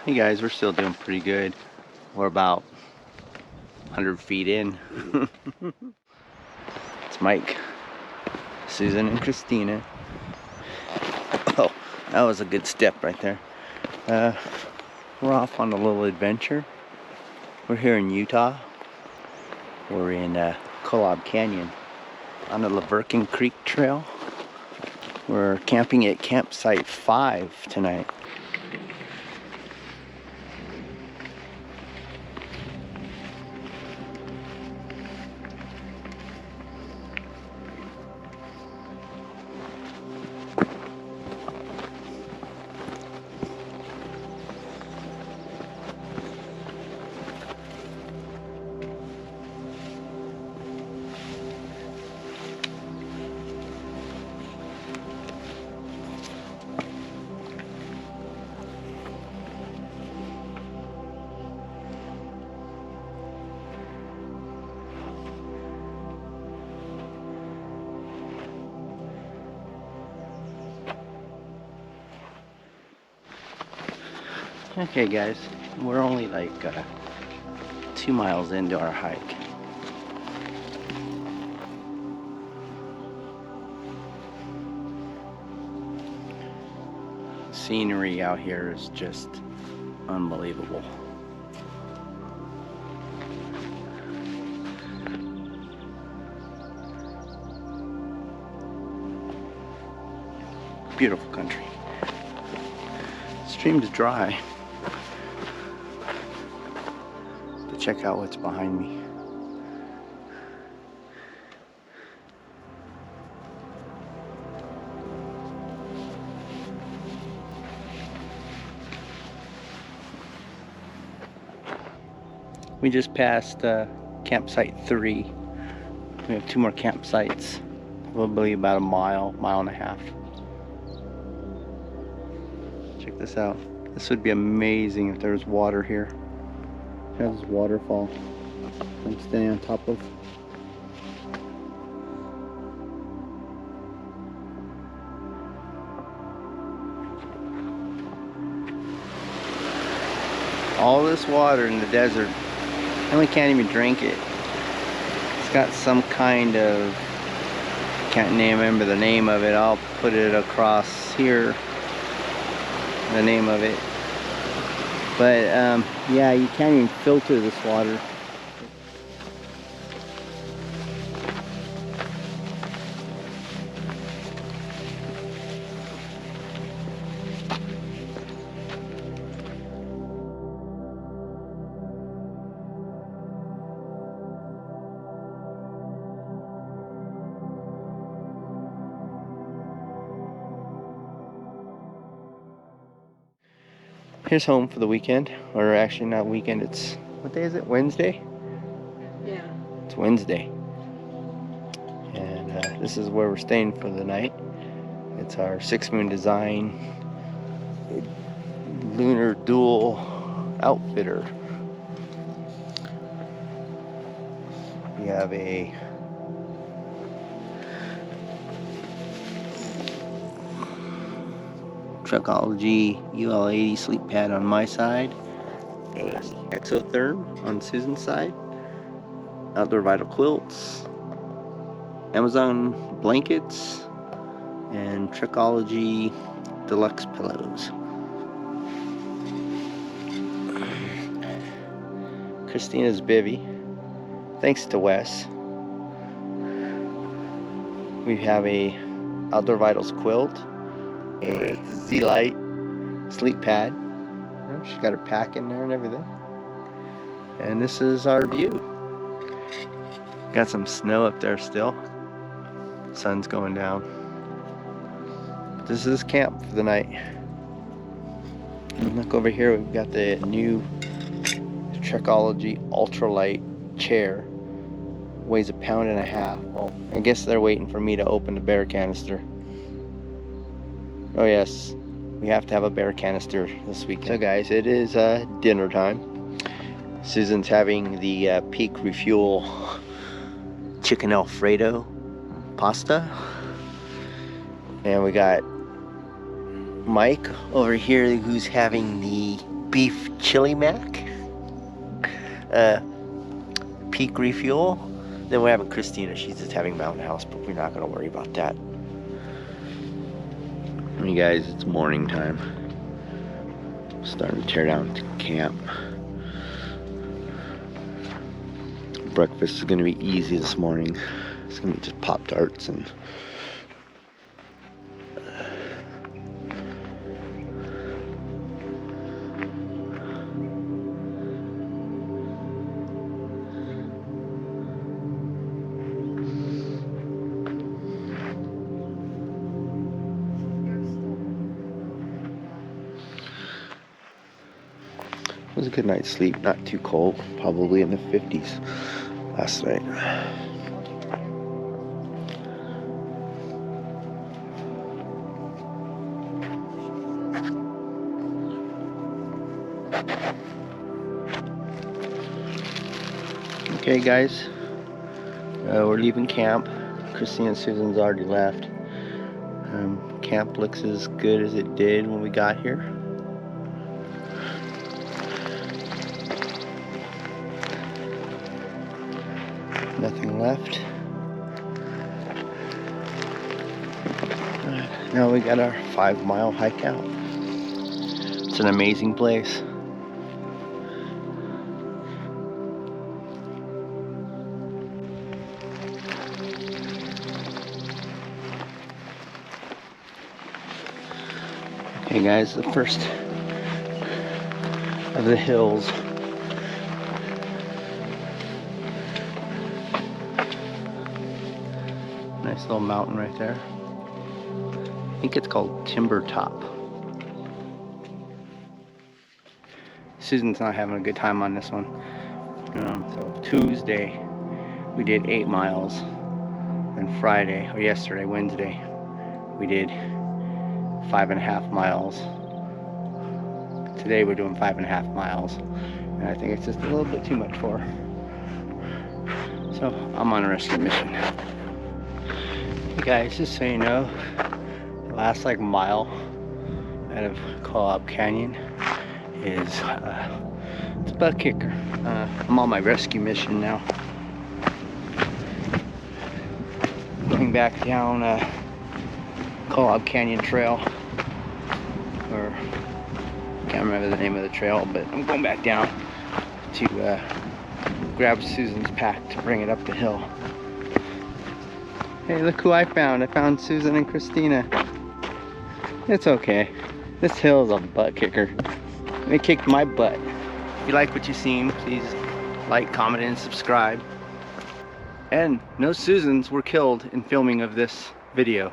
Hey guys, we're still doing pretty good. We're about 100 feet in. It's Mike, Susan, and Christina. Oh, that was a good step right there. We're off on a little adventure. We're here in Utah. We're in Kolob Canyon on the Verkin Creek Trail. We're camping at campsite 5 tonight. Okay guys, we're only like 2 miles into our hike. Scenery out here is just unbelievable. Beautiful country. Stream's dry. Check out what's behind me. We just passed campsite 3. We have 2 more campsites. Probably about a mile and a half. Check this out. This would be amazing if there was water here. Have this waterfall I'm standing on top of. All this water in the desert and we can't even drink it. It's got some kind of, can't remember the name of it. I'll put it across here, the name of it. But yeah, you can't even filter this water. Here's home for the weekend, or actually not weekend, it's, what day is it? Wednesday? Yeah. It's Wednesday. And this is where we're staying for the night. It's our 6 Moon Design Lunar Dual Outfitter. We have a Trekology UL80 sleep pad on my side, a exotherm on Susan's side, outdoor vital quilts, Amazon blankets, and Trekology Deluxe pillows. Christina's bivvy, thanks to Wes. We have a outdoor vitals quilt, a LITE sleep pad. She's got her pack in there and everything. And this is our view. Got some snow up there still. Sun's going down. This is camp for the night. And look over here, we've got the new Trekology Ultralight chair. Weighs 1.5 pounds. Well, I guess they're waiting for me to open the bear canister. Oh yes, we have to have a bear canister this weekend. So guys, it is dinner time. Susan's having the Peak Refuel chicken Alfredo pasta. And we got Mike over here who's having the beef chili mac, peak refuel. Then we're having Christina. She's just having Mountain House, but we're not gonna worry about that. You guys, it's morning time. Starting to tear down to camp. Breakfast is gonna be easy this morning. It's gonna be just Pop-Tarts and it was a good night's sleep, not too cold, probably in the 50s last night. Okay guys, we're leaving camp. Christine and Susan's already left. Camp looks as good as it did when we got here. Nothing left. Now we got our 5-mile hike out. It's an amazing place. Okay guys, the first of the hills. Nice little mountain right there. I think it's called Timber Top. Susan's not having a good time on this one. So Tuesday we did 8 miles, and Friday, or yesterday, Wednesday, we did 5.5 miles. Today we're doing 5.5 miles, and I think it's just a little bit too much for her. So I'm on a rescue mission. Hey guys, just so you know, the last like mile out of Kolob Canyon is it's a butt kicker. I'm on my rescue mission now. Going back down Kolob Canyon Trail, or I can't remember the name of the trail, but I'm going back down to grab Susan's pack to bring it up the hill. Hey, look who I found. I found Susan and Christina. It's okay. This hill is a butt kicker. They kicked my butt. If you like what you've seen, please like, comment, and subscribe. And no Susans were killed in filming of this video.